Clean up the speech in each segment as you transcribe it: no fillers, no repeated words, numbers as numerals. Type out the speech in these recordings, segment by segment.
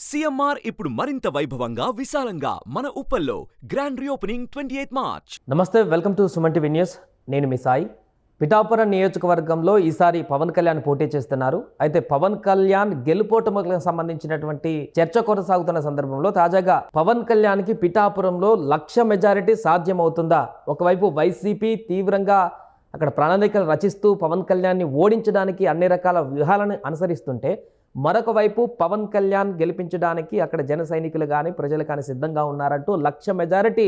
CMR ఇప్పుడు మరింత వైభవంగా విశాలంగా మన ఉప్పల్లో గ్రాండ్ రీఓపెనింగ్ 28 మార్చ్. నమస్తే, welcome to Suman TV news. నేను మీ సాయి. పిఠాపురం నియోజకవర్గంలో ఈసారి పవన్ కళ్యాణ్ పోటీ చేస్తున్నారు. అయితే పవన్ కళ్యాణ్ గెలుపోటములకు సంబంధించినటువంటి చర్చ కొనసాగుతున్న సందర్భంలో తాజాగా పవన్ కళ్యాణ్కి పిఠాపురంలో 1,00,000 మెజారిటీ సాధ్యమవుతుందా? ఒకవైపు వైసీపీ తీవ్రంగా అక్కడ ప్రణాళికలు రచిస్తూ పవన్ కళ్యాణ్ని ఓడించడానికి అన్ని రకాల వ్యూహాలను అనుసరిస్తుంటే, మరొక వైపు పవన్ కళ్యాణ్ గెలిపించడానికి అక్కడ జన సైనికులు కానీ ప్రజలు కానీ సిద్ధంగా ఉన్నారంటూ 1,00,000 మెజారిటీ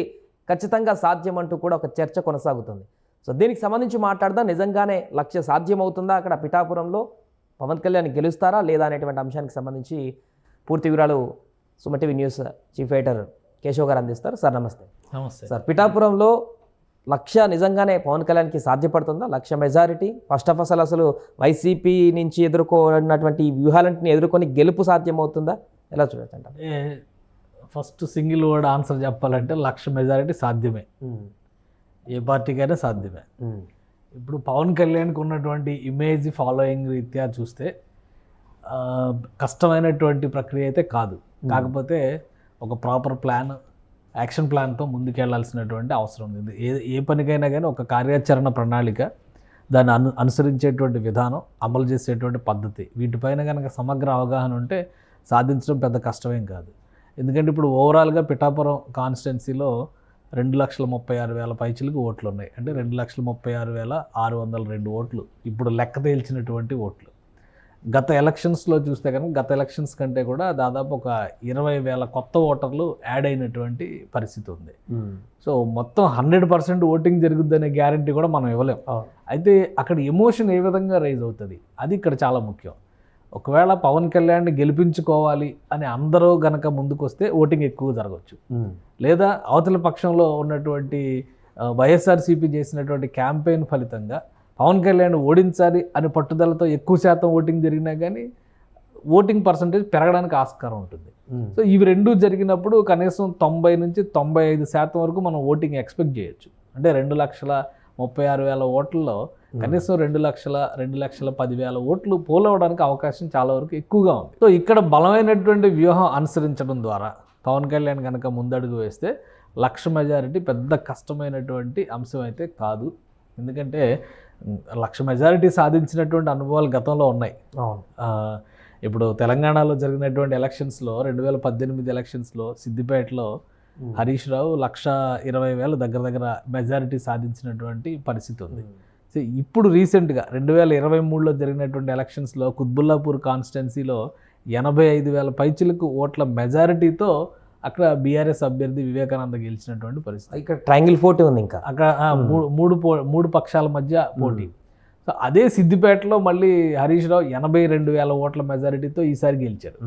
ఖచ్చితంగా సాధ్యమంటూ కూడా ఒక చర్చ కొనసాగుతుంది. సో దీనికి సంబంధించి మాట్లాడదాం. నిజంగానే 1,00,000 సాధ్యమవుతుందా? అక్కడ పిఠాపురంలో పవన్ కళ్యాణ్ గెలుస్తారా లేదా అనేటువంటి అంశానికి సంబంధించి పూర్తి వివరాలు Suman TV news chief editor Keshav గారు అందిస్తారు. సార్ నమస్తే. నమస్తే సార్, పిఠాపురంలో 1,00,000 నిజంగానే పవన్ కళ్యాణ్కి సాధ్యపడుతుందా? 1,00,000 మెజారిటీ ఫస్ట్ ఆఫ్ అసలు వైసీపీ నుంచి ఎదుర్కొన్నటువంటి వ్యూహాలన్నింటిని ఎదుర్కొని గెలుపు సాధ్యమవుతుందా? ఎలా చూడొచ్చు అంటారు? ఫస్ట్ సింగిల్ వర్డ్ ఆన్సర్ చెప్పాలంటే 1,00,000 మెజారిటీ సాధ్యమే. ఏ పార్టీకైనా సాధ్యమే. ఇప్పుడు పవన్ కళ్యాణ్కి ఉన్నటువంటి ఇమేజ్ ఫాలోయింగ్ రీత్యా చూస్తే కష్టమైనటువంటి ప్రక్రియ అయితే కాదు. కాకపోతే ఒక ప్రాపర్ ప్లాన్, యాక్షన్ ప్లాన్తో ముందుకెళ్లాల్సినటువంటి అవసరం ఉంది. ఏ పనికైనా కానీ ఒక కార్యాచరణ ప్రణాళిక, దాన్ని అనుసరించేటువంటి విధానం, అమలు చేసేటువంటి పద్ధతి, వీటిపైన కనుక సమగ్ర అవగాహన ఉంటే సాధించడం పెద్ద కష్టమేం కాదు. ఎందుకంటే ఇప్పుడు ఓవరాల్గా పిఠాపురం కాన్స్టిట్యున్సీలో 2,36,000 పైచిలకు ఓట్లు ఉన్నాయి. అంటే 2,36,602 ఓట్లు ఇప్పుడు లెక్క తేల్చినటువంటి ఓట్లు. గత ఎలక్షన్స్లో చూస్తే కనుక గత ఎలక్షన్స్ కంటే కూడా దాదాపు ఒక 20,000 కొత్త ఓటర్లు యాడ్ అయినటువంటి పరిస్థితి ఉంది. సో మొత్తం 100% ఓటింగ్ జరుగుద్దనే గ్యారంటీ కూడా మనం ఇవ్వలేం. అయితే అక్కడ ఎమోషన్ ఏ విధంగా రైజ్ అవుతుంది, అది ఇక్కడ చాలా ముఖ్యం. ఒకవేళ పవన్ కళ్యాణ్ని గెలిపించుకోవాలి అని అందరూ గనక ముందుకొస్తే ఓటింగ్ ఎక్కువ జరగవచ్చు. లేదా అవతల పక్షంలో ఉన్నటువంటి వైఎస్ఆర్సీపీ చేసినటువంటి క్యాంపెయిన్ ఫలితంగా పవన్ కళ్యాణ్ ఓడించాలి అని పట్టుదలతో ఎక్కువ శాతం ఓటింగ్ జరిగినా కానీ ఓటింగ్ పర్సంటేజ్ పెరగడానికి ఆస్కారం ఉంటుంది. సో ఇవి రెండూ జరిగినప్పుడు కనీసం 90 నుంచి 95% వరకు మనం ఓటింగ్ ఎక్స్పెక్ట్ చేయొచ్చు. అంటే 2,36,000 ఓట్లలో కనీసం 2,10,000 ఓట్లు పోలవడానికి అవకాశం చాలా వరకు ఎక్కువగా ఉంది. సో ఇక్కడ బలమైనటువంటి వ్యూహం అనుసరించడం ద్వారా పవన్ కళ్యాణ్ కనుక ముందడుగు వేస్తే 1,00,000 మెజారిటీ పెద్ద కష్టమైనటువంటి అంశం అయితే కాదు. ఎందుకంటే 1,00,000 మెజారిటీ సాధించినటువంటి అనుభవాలు గతంలో ఉన్నాయి. ఇప్పుడు తెలంగాణలో జరిగినటువంటి ఎలక్షన్స్లో 2018 ఎలక్షన్స్లో సిద్దిపేటలో హరీష్ రావు 1,20,000 దగ్గర మెజారిటీ సాధించినటువంటి పరిస్థితి ఉంది. సో ఇప్పుడు రీసెంట్గా 2023లో జరిగినటువంటి ఎలక్షన్స్లో కుత్బుల్లాపూర్ కాన్స్టిట్యున్సీలో 85,000 పైచిలకు ఓట్ల మెజారిటీతో అక్కడ బీఆర్ఎస్ అభ్యర్థి వివేకానంద గెలిచినటువంటి పరిస్థితి. ఇక్కడ ట్రయాంగిల్ పోటీ ఉంది. ఇంకా అక్కడ మూడు పక్షాల మధ్య పోటీ. సో అదే సిద్దిపేటలో మళ్ళీ హరీష్ రావు 82,000 ఓట్ల మెజారిటీతో ఈసారి గెలిచారు.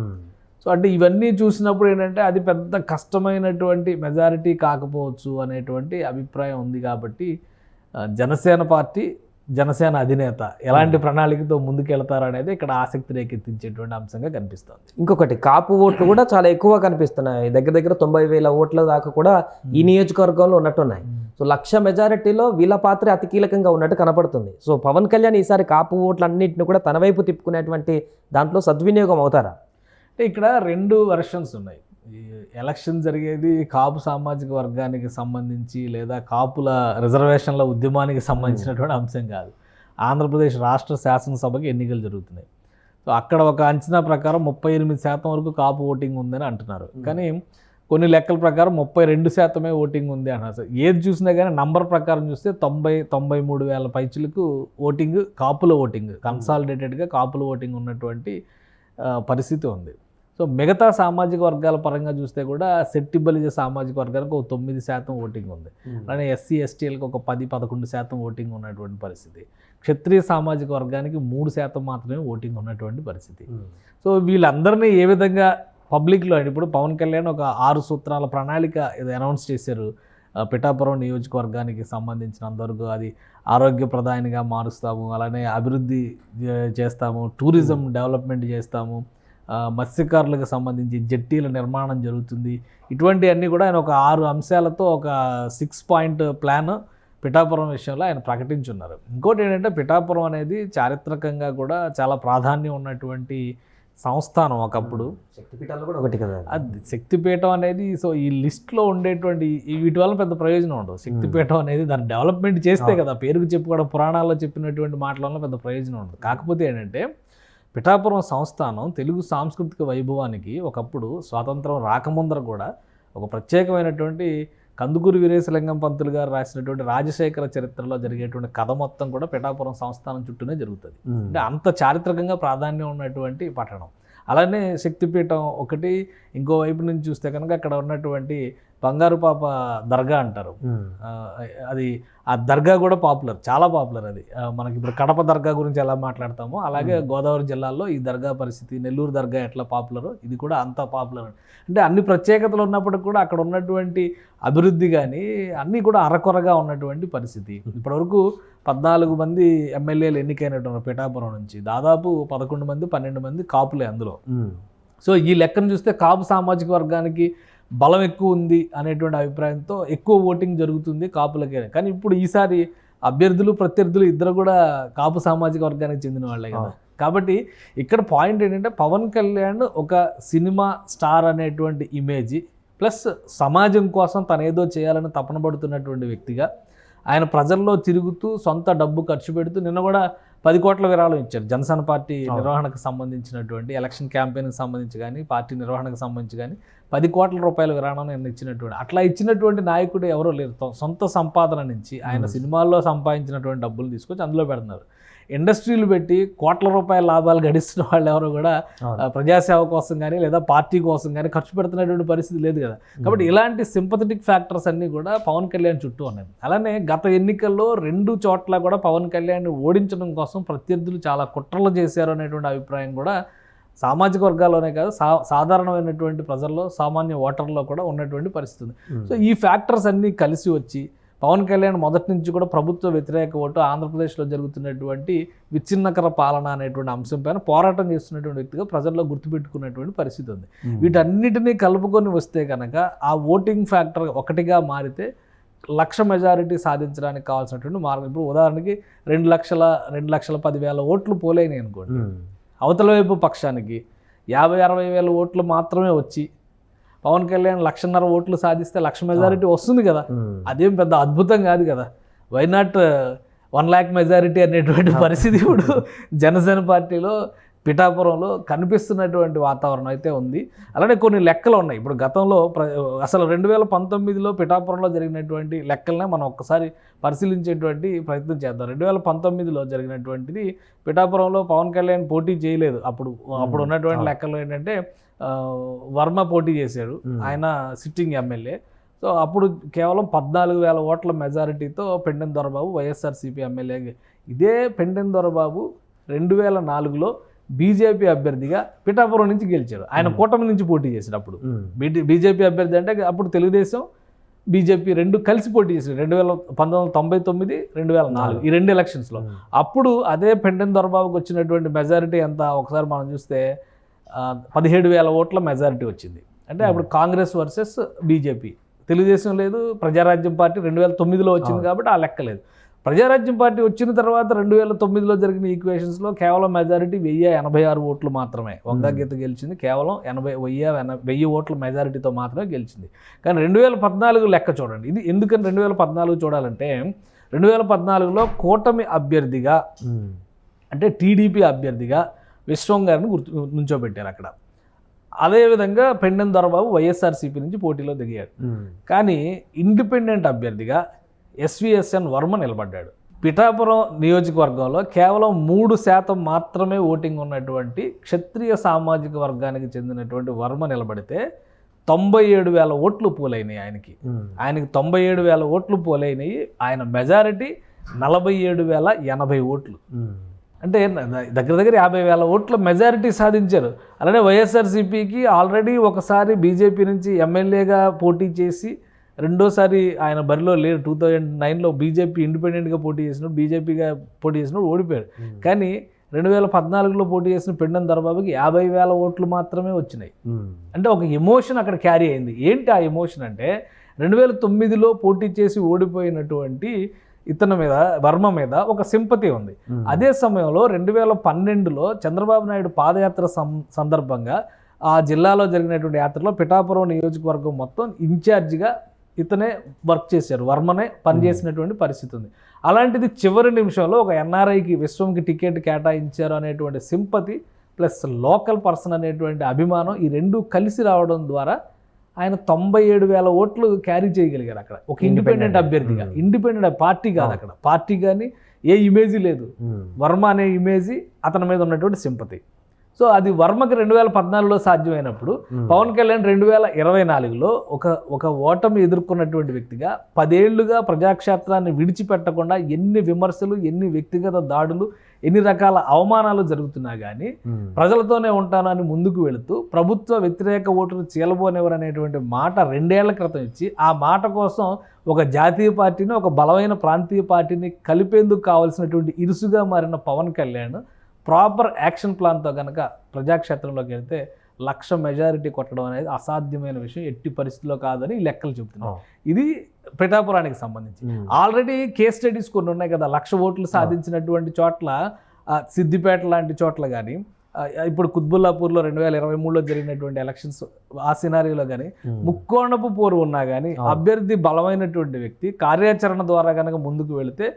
సో అంటే ఇవన్నీ చూసినప్పుడు ఏంటంటే అది పెద్ద కష్టమైనటువంటి మెజారిటీ కాకపోవచ్చు అనేటువంటి అభిప్రాయం ఉంది. కాబట్టి జనసేన పార్టీ, జనసేన అధినేత ఎలాంటి ప్రణాళికతో ముందుకెళ్తారనేది ఇక్కడ ఆసక్తి రేకెత్తించేటువంటి అంశంగా కనిపిస్తుంది. ఇంకొకటి, కాపు ఓట్లు కూడా చాలా ఎక్కువ కనిపిస్తున్నాయి. దగ్గర 90,000 ఓట్ల దాకా కూడా ఈ నియోజకవర్గంలో ఉన్నట్టున్నాయి. సో 1,00,000 మెజారిటీలో వీళ్ళ పాత్ర అతి కీలకంగా ఉన్నట్టు కనపడుతుంది. సో పవన్ కళ్యాణ్ ఈసారి కాపు ఓట్లన్నింటినీ కూడా తన వైపు తిప్పుకునేటువంటి దాంట్లో సద్వినియోగం అవుతారా? అంటే ఇక్కడ 2 వెర్షన్స్ ఉన్నాయి. ఎలక్షన్ జరిగేది కాపు సామాజిక వర్గానికి సంబంధించి లేదా కాపుల రిజర్వేషన్ల ఉద్యమానికి సంబంధించినటువంటి అంశం కాదు. ఆంధ్రప్రదేశ్ రాష్ట్ర శాసనసభకి ఎన్నికలు జరుగుతున్నాయి. సో అక్కడ ఒక అంచనా ప్రకారం 38% వరకు కాపు ఓటింగ్ ఉందని అంటున్నారు. కానీ కొన్ని లెక్కల ప్రకారం 32% ఓటింగ్ ఉంది అన్నారు. ఏది చూసినా కానీ నంబర్ ప్రకారం చూస్తే 93,000 పైచులకు ఓటింగ్, కాపుల ఓటింగ్, కన్సాలిడేటెడ్గా కాపుల ఓటింగ్ ఉన్నటువంటి పరిస్థితి ఉంది. సో మిగతా సామాజిక వర్గాల పరంగా చూస్తే కూడా శెట్టి బలిజ సామాజిక వర్గానికి ఒక 9% ఓటింగ్ ఉంది. అలానే ఎస్సీ ఎస్టీలకు ఒక 10-11% ఓటింగ్ ఉన్నటువంటి పరిస్థితి. క్షత్రియ సామాజిక వర్గానికి 3% మాత్రమే ఓటింగ్ ఉన్నటువంటి పరిస్థితి. సో వీళ్ళందరినీ ఏ విధంగా పబ్లిక్లో, ఇప్పుడు పవన్ కళ్యాణ్ ఒక 6 సూత్రాల ప్రణాళిక ఇది అనౌన్స్ చేశారు. పిఠాపురం నియోజకవర్గానికి సంబంధించినంతవరకు అది ఆరోగ్యప్రదాయనిగా మారుస్తాము, అలానే అభివృద్ధి చేస్తాము, టూరిజం డెవలప్మెంట్ చేస్తాము, మత్స్యకారులకు సంబంధించి జెట్టీల నిర్మాణం జరుగుతుంది. ఇటువంటివన్నీ కూడా ఆయన ఒక 6 అంశాలతో ఒక 6 పాయింట్ ప్లాన్ పిఠాపురం విషయంలో ఆయన ప్రకటించున్నారు. ఇంకోటి ఏంటంటే పిఠాపురం అనేది చారిత్రకంగా కూడా చాలా ప్రాధాన్యం ఉన్నటువంటి సంస్థానం ఒకప్పుడు. శక్తిపీఠాలు కూడా ఒకటి కదా. అది శక్తిపీఠం అనేది సో ఈ లిస్ట్లో ఉండేటువంటి వీటి వల్ల పెద్ద ప్రయోజనం ఉండదు. శక్తిపీఠం అనేది దాన్ని డెవలప్మెంట్ చేస్తే కదా పేరుకు చెప్పుకోవడం, పురాణాల్లో చెప్పినటువంటి మాటల వల్ల పెద్ద ప్రయోజనం ఉండదు. కాకపోతే ఏంటంటే పిఠాపురం సంస్థానం తెలుగు సాంస్కృతిక వైభవానికి ఒకప్పుడు స్వాతంత్రం రాకముందర కూడా ఒక ప్రత్యేకమైనటువంటి కందుకూరి వీరేశలింగం పంతులు గారు రాసినటువంటి రాజశేఖర చరిత్రలో జరిగేటువంటి కథ మొత్తం కూడా పిఠాపురం సంస్థానం చుట్టూనే జరుగుతుంది. అంటే అంత చారిత్రకంగా ప్రాధాన్యం ఉన్నటువంటి పట్టణం. అలానే శక్తిపీఠం ఒకటి. ఇంకో వైపు నుంచి చూస్తే కనుక అక్కడ ఉన్నటువంటి బంగారు పాప దర్గా అంటారు. అది ఆ దర్గా కూడా పాపులర్, చాలా పాపులర్. అది మనకి ఇప్పుడు కడప దర్గా గురించి ఎలా మాట్లాడతామో అలాగే గోదావరి జిల్లాలో ఈ దర్గా పరిస్థితి, నెల్లూరు దర్గా ఎట్లా పాపులరో ఇది కూడా అంత పాపులర్. అంటే అన్ని ప్రత్యేకతలు ఉన్నప్పటికీ కూడా అక్కడ ఉన్నటువంటి అభివృద్ధి కానీ అన్నీ కూడా అరకొరగా ఉన్నటువంటి పరిస్థితి. ఇప్పటివరకు 14 మంది ఎమ్మెల్యేలు ఎన్నికైనటువంటి పిఠాపురం నుంచి దాదాపు 11 మంది 12 మంది కాపులే అందులో. సో ఈ లెక్కను చూస్తే కాపు సామాజిక వర్గానికి బలం ఎక్కువ ఉంది అనేటువంటి అభిప్రాయంతో ఎక్కువ ఓటింగ్ జరుగుతుంది కాపులకే. కానీ ఇప్పుడు ఈసారి అభ్యర్థులు ప్రత్యర్థులు ఇద్దరు కూడా కాపు సామాజిక వర్గానికి చెందిన వాళ్ళే కదా. కాబట్టి ఇక్కడ పాయింట్ ఏంటంటే పవన్ కళ్యాణ్ ఒక సినిమా స్టార్ అనేటువంటి ఇమేజ్ ప్లస్ సమాజం కోసం తను ఏదో చేయాలని తపన పడుతున్నటువంటి వ్యక్తిగా ఆయన ప్రజల్లో తిరుగుతూ సొంత డబ్బు ఖర్చు పెడుతూ నిన్న కూడా 10 కోట్ల విరాళం ఇచ్చారు. జనసేన పార్టీ నిర్వహణకు సంబంధించినటువంటి ఎలక్షన్ క్యాంపెయిన్కి సంబంధించి కానీ పార్టీ నిర్వహణకు సంబంధించి కానీ 10 కోట్ల రూపాయల విరాళం నేను ఇచ్చినటువంటి అట్లా ఇచ్చినటువంటి నాయకుడు ఎవరో లేరు. సొంత సంపాదన నుంచి ఆయన సినిమాల్లో సంపాదించినటువంటి డబ్బులు తీసుకొచ్చి అందులో పెడుతున్నారు. ఇండస్ట్రీలు పెట్టి కోట్ల రూపాయల లాభాలు గడిస్తున్న వాళ్ళు ఎవరు కూడా ప్రజాసేవ కోసం కానీ లేదా పార్టీ కోసం కానీ ఖర్చు పెడుతున్నటువంటి పరిస్థితి లేదు కదా. కాబట్టి ఇలాంటి సింపథెటిక్ ఫ్యాక్టర్స్ అన్నీ కూడా పవన్ కళ్యాణ్ చుట్టూ ఉన్నాయి. అలానే గత ఎన్నికల్లో 2 చోట్ల కూడా పవన్ కళ్యాణ్ని ఓడించడం కోసం ప్రత్యర్థులు చాలా కుట్రలు చేశారు అనేటువంటి అభిప్రాయం కూడా సామాజిక వర్గాల్లోనే కాదు సాధారణమైనటువంటి ప్రజల్లో సామాన్య ఓటర్లో కూడా ఉన్నటువంటి పరిస్థితి ఉంది. సో ఈ ఫ్యాక్టర్స్ అన్నీ కలిసి వచ్చి పవన్ కళ్యాణ్ మొదటి నుంచి కూడా ప్రభుత్వ వ్యతిరేక ఓటు ఆంధ్రప్రదేశ్లో జరుగుతున్నటువంటి విచ్ఛిన్నకర పాలన అనేటువంటి అంశం పైన పోరాటం చేస్తున్నటువంటి వ్యక్తిగా ప్రజల్లో గుర్తుపెట్టుకున్నటువంటి పరిస్థితి ఉంది. వీటన్నిటినీ కలుపుకొని వస్తే కనుక ఆ ఓటింగ్ ఫ్యాక్టర్ ఒకటిగా మారితే 1,00,000 మెజారిటీ సాధించడానికి కావాల్సినటువంటి మార్గం. ఇప్పుడు ఉదాహరణకి 2,10,000 ఓట్లు పోలేని అనుకోండి. అవతల వైపు పక్షానికి 50-60 వేల ఓట్లు మాత్రమే వచ్చి పవన్ కళ్యాణ్ 1,50,000 ఓట్లు సాధిస్తే 1,00,000 మెజారిటీ వస్తుంది కదా. అదేం పెద్ద అద్భుతం కాదు కదా. వై నాట్ 1,00,000 మెజారిటీ అనేటువంటి పరిస్థితి ఇప్పుడు జనసేన పార్టీలో పిఠాపురంలో కనిపిస్తున్నటువంటి వాతావరణం అయితే ఉంది. అలానే కొన్ని లెక్కలు ఉన్నాయి. ఇప్పుడు గతంలో అసలు 2019లో పిఠాపురంలో జరిగినటువంటి లెక్కలనే మనం ఒక్కసారి పరిశీలించేటువంటి ప్రయత్నం చేద్దాం. 2019లో జరిగినటువంటిది పిఠాపురంలో పవన్ కళ్యాణ్ పోటీ చేయలేదు. అప్పుడు ఉన్నటువంటి లెక్కలు ఏంటంటే వర్మ పోటీ చేశాడు, ఆయన సిట్టింగ్ ఎమ్మెల్యే. సో అప్పుడు కేవలం 14,000 ఓట్ల మెజారిటీతో పెండెం దొరబాబు వైఎస్ఆర్సీపీ ఎమ్మెల్యే. ఇదే పెండెం దొరబాబు 2004లో బీజేపీ అభ్యర్థిగా పిఠాపురం నుంచి గెలిచాడు. ఆయన కూటమి నుంచి పోటీ చేశాడు. అప్పుడు బీజేపీ అభ్యర్థి అంటే అప్పుడు తెలుగుదేశం బీజేపీ 2 కలిసి పోటీ చేశాడు 1999, 2004 ఈ 2 ఎలక్షన్స్లో. అప్పుడు అదే పెండెం దొరబాబుకి వచ్చినటువంటి మెజారిటీ ఎంత ఒకసారి మనం చూస్తే 17,000 ఓట్ల మెజారిటీ వచ్చింది. అంటే అప్పుడు కాంగ్రెస్ వర్సెస్ బీజేపీ. తెలుగుదేశం లేదు, ప్రజారాజ్యం పార్టీ 2009లో వచ్చింది కాబట్టి ఆ లెక్క లేదు. ప్రజారాజ్యం పార్టీ వచ్చిన తర్వాత 2009లో జరిగిన ఈక్వేషన్స్లో కేవలం మెజారిటీ 1,086 ఓట్లు మాత్రమే. వంగాగీత గెలిచింది కేవలం 1,000 ఓట్ల మెజారిటీతో మాత్రమే గెలిచింది. కానీ 2014 లెక్క చూడండి. ఇది ఎందుకని 2014 చూడాలంటే 2014లో కూటమి అభ్యర్థిగా అంటే టీడీపీ అభ్యర్థిగా విశ్వం గారిని నుంచోబెట్టారు అక్కడ. అదేవిధంగా పెండెం దొరబాబు వైఎస్ఆర్సీపీ నుంచి పోటీలో దిగాడు. కానీ ఇండిపెండెంట్ అభ్యర్థిగా ఎస్విఎస్ఎన్ వర్మ నిలబడ్డాడు. పిఠాపురం నియోజకవర్గంలో కేవలం 3% మాత్రమే ఓటింగ్ ఉన్నటువంటి క్షత్రియ సామాజిక వర్గానికి చెందినటువంటి వర్మ నిలబడితే 97,000 ఓట్లు పోలైనాయి ఆయనకి. 97,000 ఓట్లు పోలైనాయి. ఆయన మెజారిటీ 47,080 ఓట్లు. అంటే దగ్గర 50,000 ఓట్ల మెజారిటీ సాధించారు. అలానే వైఎస్ఆర్సీపీకి ఆల్రెడీ ఒకసారి బీజేపీ నుంచి ఎమ్మెల్యేగా పోటీ చేసి రెండోసారి ఆయన బరిలో లేరు. 2009లో బీజేపీ ఇండిపెండెంట్గా పోటీ చేసినప్పుడు బీజేపీగా పోటీ చేసినప్పుడు ఓడిపోయాడు. కానీ 2014లో పోటీ చేసిన పెండెం దొరబాబుకి 50,000 ఓట్లు మాత్రమే వచ్చినాయి. అంటే ఒక ఎమోషన్ అక్కడ క్యారీ అయింది. ఏంటి ఆ ఎమోషన్ అంటే 2009లో పోటీ చేసి ఓడిపోయినటువంటి ఇతని మీద వర్మ మీద ఒక సింపతి ఉంది. అదే సమయంలో 2012లో చంద్రబాబు నాయుడు పాదయాత్ర సందర్భంగా ఆ జిల్లాలో జరిగినటువంటి యాత్రలో పిఠాపురం నియోజకవర్గం మొత్తం ఇన్ఛార్జిగా ఇతనే వర్క్ చేశారు, వర్మనే పనిచేసినటువంటి పరిస్థితి ఉంది. అలాంటిది చివరి నిమిషంలో ఒక ఎన్ఆర్ఐకి విశ్వంకి టికెట్ కేటాయించారు అనేటువంటి సింపతి ప్లస్ లోకల్ పర్సన్ అనేటువంటి అభిమానం ఈ రెండు కలిసి రావడం ద్వారా ఆయన 97,000 ఓట్లు క్యారీ చేయగలిగారు అక్కడ ఒక ఇండిపెండెంట్ అభ్యర్థిగా. ఇండిపెండెంట్ పార్టీ కాదు, అక్కడ పార్టీ కానీ ఏ ఇమేజ్ లేదు, వర్మ అనే ఇమేజ్ అతని మీద ఉన్నటువంటి సింపతి. సో అది వర్మకి 2014లో సాధ్యమైనప్పుడు పవన్ కళ్యాణ్ 2024లో ఒక ఓటమి ఎదుర్కొన్నటువంటి వ్యక్తిగా 10 ఏళ్లుగా ప్రజాక్షేత్రాన్ని విడిచిపెట్టకుండా ఎన్ని విమర్శలు, ఎన్ని వ్యక్తిగత దాడులు, ఎన్ని రకాల అవమానాలు జరుగుతున్నా కానీ ప్రజలతోనే ఉంటానని ముందుకు వెళుతూ ప్రభుత్వ వ్యతిరేక ఓటును చీలబోనివ్వరు అనేటువంటి మాట 2 ఏళ్ల క్రితం ఇచ్చి ఆ మాట కోసం ఒక జాతీయ పార్టీని, ఒక బలమైన ప్రాంతీయ పార్టీని కలిపేందుకు కావాల్సినటువంటి ఇరుసుగా మారిన పవన్ కళ్యాణ్ ప్రాపర్ యాక్షన్ ప్లాన్తో కనుక ప్రజాక్షేత్రంలోకి వెళ్తే 1,00,000 మెజారిటీ కొట్టడం అనేది అసాధ్యమైన విషయం, ఎట్టి పరిస్థితిలో కాదని ఈ లెక్కలు చెబుతున్నాం. ఇది పిఠాపురానికి సంబంధించి ఆల్రెడీ కేస్ స్టడీస్ కొన్ని ఉన్నాయి కదా. 1,00,000 ఓట్లు సాధించినటువంటి చోట్ల సిద్దిపేట లాంటి చోట్ల కానీ, ఇప్పుడు కుత్బుల్లాపూర్లో 2023లో జరిగినటువంటి ఎలక్షన్స్ ఆ సినారీలో కానీ ముక్కోణపు పోరు ఉన్నా కానీ అభ్యర్థి బలమైనటువంటి వ్యక్తి కార్యాచరణ ద్వారా కనుక ముందుకు వెళితే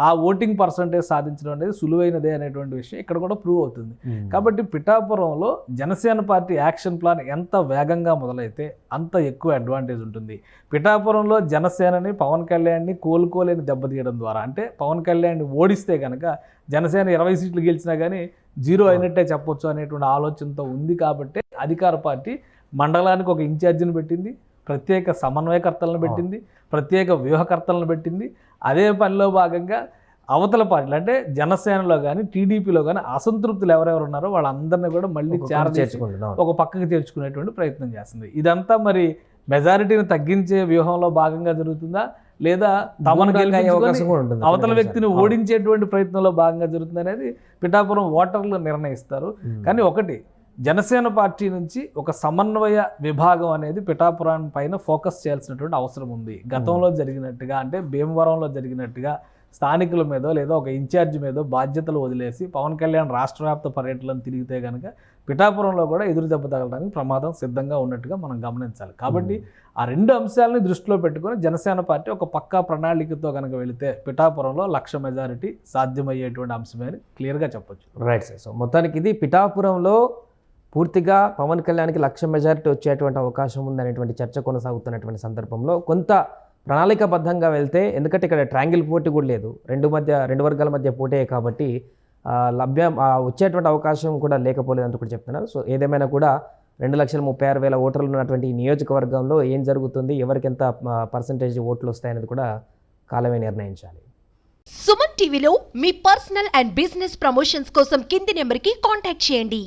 ఆ ఓటింగ్ పర్సంటేజ్ సాధించడం అనేది సులువైనదే అనేటువంటి విషయం ఇక్కడ కూడా ప్రూవ్ అవుతుంది. కాబట్టి పిఠాపురంలో జనసేన పార్టీ యాక్షన్ ప్లాన్ ఎంత వేగంగా మొదలైతే అంత ఎక్కువ అడ్వాంటేజ్ ఉంటుంది. పిఠాపురంలో జనసేనని, పవన్ కళ్యాణ్ని కోలుకోలేని దెబ్బతీయడం ద్వారా, అంటే పవన్ కళ్యాణ్ని ఓడిస్తే కనుక జనసేన 20 సీట్లు గెలిచినా కానీ 0 అయినట్టే చెప్పొచ్చు అనేటువంటి ఆలోచనతో ఉంది. కాబట్టి అధికార పార్టీ మండలానికి ఒక ఇన్ఛార్జిని పెట్టింది, ప్రత్యేక సమన్వయకర్తలను పెట్టింది, ప్రత్యేక వ్యూహకర్తలను పెట్టింది. అదే పనిలో భాగంగా అవతల పార్టీలు అంటే జనసేనలో కానీ టీడీపీలో కానీ అసంతృప్తులు ఎవరెవరు ఉన్నారో వాళ్ళందరినీ కూడా మళ్ళీ ఒక పక్కకి చేర్చుకునేటువంటి ప్రయత్నం చేస్తుంది. ఇదంతా మరి మెజారిటీని తగ్గించే వ్యూహంలో భాగంగా జరుగుతుందా, లేదా తమను అవతల వ్యక్తిని ఓడించేటువంటి ప్రయత్నంలో భాగంగా జరుగుతుంది అనేది పిఠాపురం ఓటర్లు నిర్ణయిస్తారు. కానీ ఒకటి, జనసేన పార్టీ నుంచి ఒక సమన్వయ విభాగం అనేది పిఠాపురం పైన ఫోకస్ చేయాల్సినటువంటి అవసరం ఉంది. గతంలో జరిగినట్టుగా, అంటే భీమవరంలో జరిగినట్టుగా స్థానికుల మీదో లేదా ఒక ఇన్ఛార్జ్ మీదో బాధ్యతలు వదిలేసి పవన్ కళ్యాణ్ రాష్ట్ర వ్యాప్త పర్యటనలను తిరిగితే కనుక పిఠాపురంలో కూడా ఎదురు దెబ్బ తగలడానికి ప్రమాదం సిద్ధంగా ఉన్నట్టుగా మనం గమనించాలి. కాబట్టి ఆ రెండు అంశాలని దృష్టిలో పెట్టుకొని జనసేన పార్టీ ఒక పక్కా ప్రణాళికతో కనుక వెళితే పిఠాపురంలో 1,00,000 మెజారిటీ సాధ్యమయ్యేటువంటి అంశమే అని క్లియర్గా చెప్పొచ్చు. Right sir. సో మొత్తానికి ఇది పిఠాపురంలో పూర్తిగా పవన్ కళ్యాణ్కి 1,00,000 మెజారిటీ వచ్చేటువంటి అవకాశం ఉందనేటువంటి చర్చ కొనసాగుతున్నటువంటి సందర్భంలో కొంత ప్రణాళికాబద్ధంగా వెళ్తే, ఎందుకంటే ఇక్కడ ట్రయాంగిల్ పోటీ కూడా లేదు, రెండు వర్గాల మధ్య పోటీ కాబట్టి వచ్చేటువంటి అవకాశం కూడా లేకపోలేదంటూ కూడా చెప్తున్నారు. సో ఏదేమైనా కూడా 2,36,000 ఓటర్లు ఉన్నటువంటి ఈ నియోజకవర్గంలో ఏం జరుగుతుంది, ఎవరికి ఎంత పర్సంటేజ్ ఓట్లు వస్తాయనేది కూడా కాలమే నిర్ణయించాలి. సుమన్ టీవీలో మీ పర్సనల్ అండ్ బిజినెస్ ప్రమోషన్స్ కోసం కింది నెంబర్కి కాంటాక్ట్ చేయండి.